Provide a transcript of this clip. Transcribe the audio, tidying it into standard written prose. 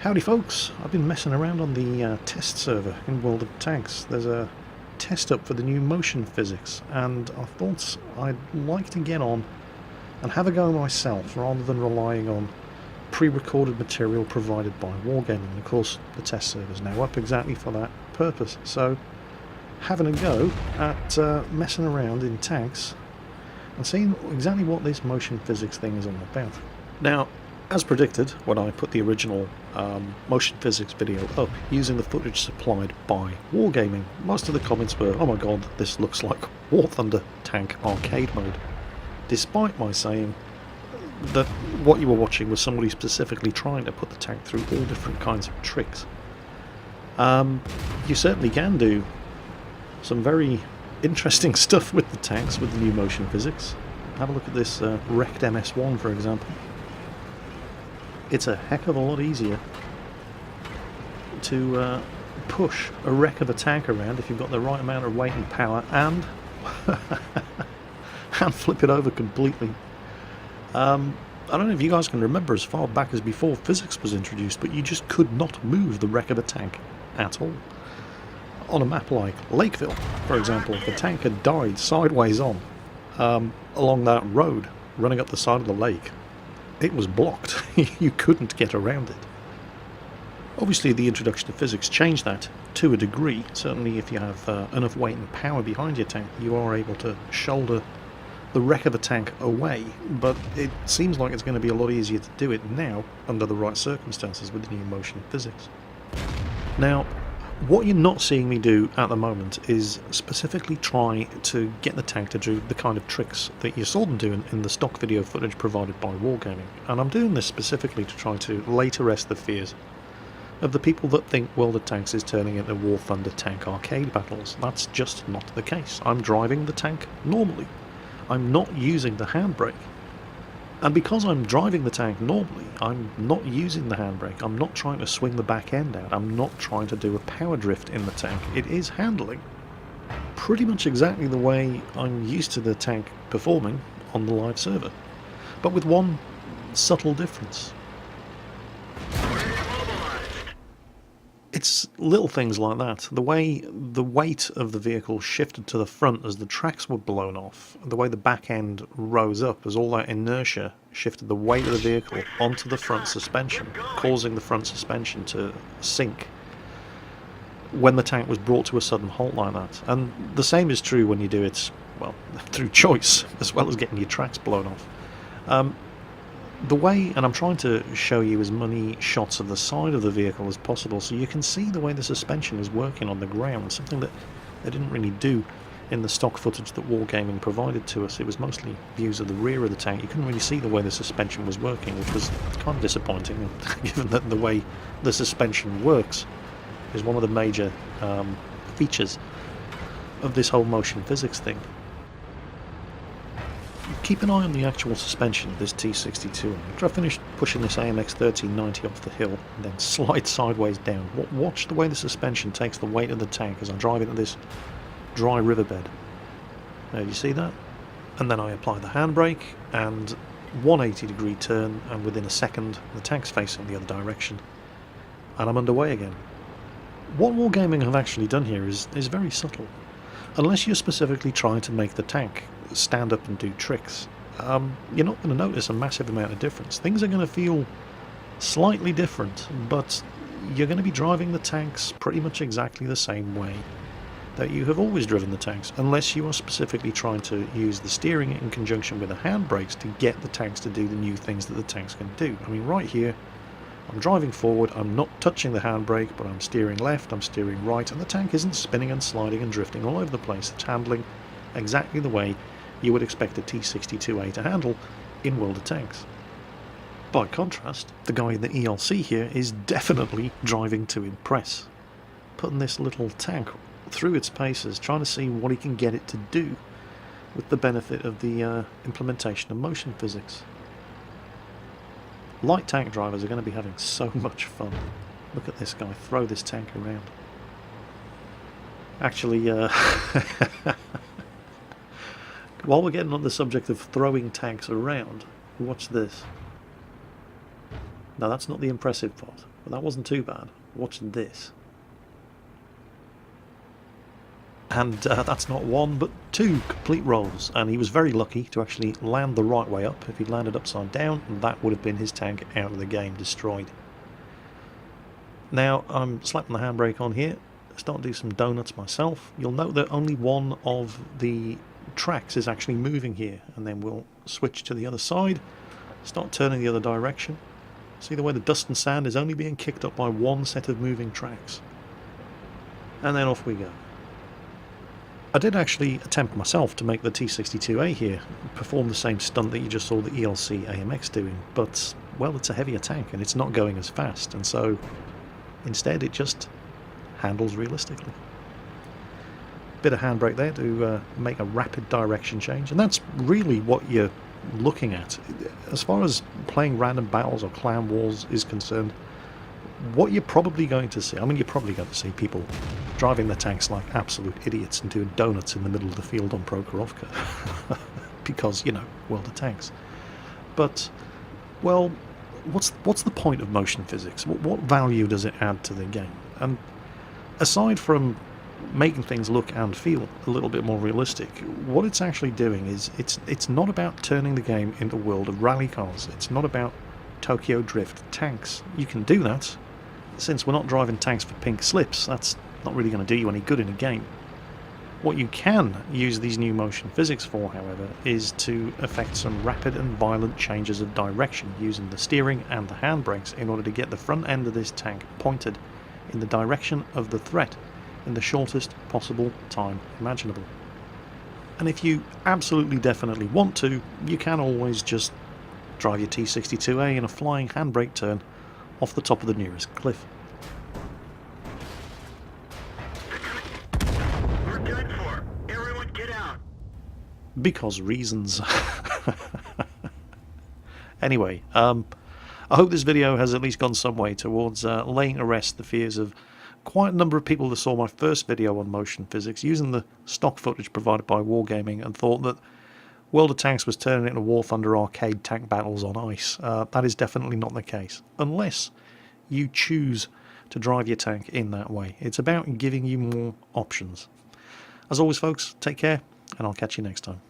Howdy folks, I've been messing around on the test server in World of Tanks. There's a test up for the new motion physics, and I thought I'd like to get on and have a go myself rather than relying on pre-recorded material provided by Wargaming. And of course the test server is now up exactly for that purpose, so having a go at messing around in tanks and seeing exactly what this motion physics thing is all about. Now, as predicted, when I put the original motion physics video up using the footage supplied by Wargaming, most of the comments were, "Oh my god, this looks like War Thunder Tank arcade mode," despite my saying that what you were watching was somebody specifically trying to put the tank through all different kinds of tricks. You certainly can do some very interesting stuff with the tanks with the new motion physics. Have a look at this wrecked MS-1 for example. It's a heck of a lot easier to push a wreck of a tank around if you've got the right amount of weight and power and and flip it over completely. I don't know if you guys can remember as far back as before physics was introduced, but you just could not move the wreck of a tank at all. On a map like Lakeville, for example, if a tank had died sideways on along that road running up the side of the lake, it was blocked. You couldn't get around it. Obviously the introduction of physics changed that to a degree. Certainly if you have enough weight and power behind your tank, you are able to shoulder the wreck of a tank away, but it seems like it's going to be a lot easier to do it now under the right circumstances with the new motion physics. Now, what you're not seeing me do at the moment is specifically try to get the tank to do the kind of tricks that you saw them doing in the stock video footage provided by Wargaming, and I'm doing this specifically to try to lay to rest the fears of the people that think World of Tanks is turning into War Thunder tank arcade battles. That's just not the case. I'm driving the tank normally. I'm not using the handbrake. And because I'm driving the tank normally, I'm not using the handbrake, I'm not trying to swing the back end out, I'm not trying to do a power drift in the tank. It is handling pretty much exactly the way I'm used to the tank performing on the live server, but with one subtle difference. It's little things like that. The way the weight of the vehicle shifted to the front as the tracks were blown off, the way the back end rose up as all that inertia shifted the weight of the vehicle onto the front suspension, causing the front suspension to sink when the tank was brought to a sudden halt like that. And the same is true when you do it, well, through choice, as well as getting your tracks blown off. The way, and I'm trying to show you as many shots of the side of the vehicle as possible so you can see the way the suspension is working on the ground, something that they didn't really do in the stock footage that Wargaming provided to us. It was mostly views of the rear of the tank. You couldn't really see the way the suspension was working, which was kind of disappointing, given that the way the suspension works is one of the major features of this whole motion physics thing. Keep an eye on the actual suspension of this T62. After I finish pushing this AMX 1390 off the hill and then slide sideways down, watch the way the suspension takes the weight of the tank as I drive into this dry riverbed. Now, you see that? And then I apply the handbrake and 180-degree turn, and within a second the tank's facing the other direction and I'm underway again. What Wargaming have actually done here is very subtle. Unless you're specifically trying to make the tank stand up and do tricks, you're not going to notice a massive amount of difference. Things are going to feel slightly different, but you're going to be driving the tanks pretty much exactly the same way that you have always driven the tanks, unless you are specifically trying to use the steering in conjunction with the handbrakes to get the tanks to do the new things that the tanks can do. I mean, right here, I'm driving forward, I'm not touching the handbrake, but I'm steering left, I'm steering right, and the tank isn't spinning and sliding and drifting all over the place. It's handling exactly the way you would expect a T62A to handle in World of Tanks. By contrast, the guy in the ELC here is definitely driving to impress, putting this little tank through its paces, trying to see what he can get it to do with the benefit of the implementation of motion physics. Light tank drivers are going to be having so much fun. Look at this guy throw this tank around. Actually, while we're getting on the subject of throwing tanks around, watch this. Now that's not the impressive part. But that wasn't too bad. Watching this. And that's not one, but two complete rolls. And he was very lucky to actually land the right way up. If he'd landed upside down, that would have been his tank out of the game, destroyed. Now, I'm slapping the handbrake on here. Start to do some donuts myself. You'll note that only one of the tracks is actually moving here. And then we'll switch to the other side. Start turning the other direction. See the way the dust and sand is only being kicked up by one set of moving tracks. And then off we go. I did actually attempt myself to make the T62A here perform the same stunt that you just saw the ELC AMX doing, but, well, it's a heavier tank and it's not going as fast, and so instead it just handles realistically. Bit of handbrake there to make a rapid direction change, and that's really what you're looking at. As far as playing random battles or clan wars is concerned, what you're probably going to see, I mean, you're probably going to see people driving the tanks like absolute idiots and doing donuts in the middle of the field on Prokhorovka. Because, you know, World of Tanks. But, well, what's the point of motion physics? What value does it add to the game? And aside from making things look and feel a little bit more realistic, what it's actually doing is it's not about turning the game into a world of rally cars. It's not about Tokyo Drift tanks. You can do that. Since we're not driving tanks for pink slips, that's not really going to do you any good in a game. What you can use these new motion physics for, however, is to effect some rapid and violent changes of direction using the steering and the handbrakes in order to get the front end of this tank pointed in the direction of the threat in the shortest possible time imaginable. And if you absolutely definitely want to, you can always just drive your T62A in a flying handbrake turn off the top of the nearest cliff. We're done for. Everyone get out. Because reasons. Anyway, I hope this video has at least gone some way towards laying to rest the fears of quite a number of people that saw my first video on motion physics using the stock footage provided by Wargaming and thought that World of Tanks was turning into War Thunder arcade tank battles on ice. That is definitely not the case, unless you choose to drive your tank in that way. It's about giving you more options. As always, folks, take care, and I'll catch you next time.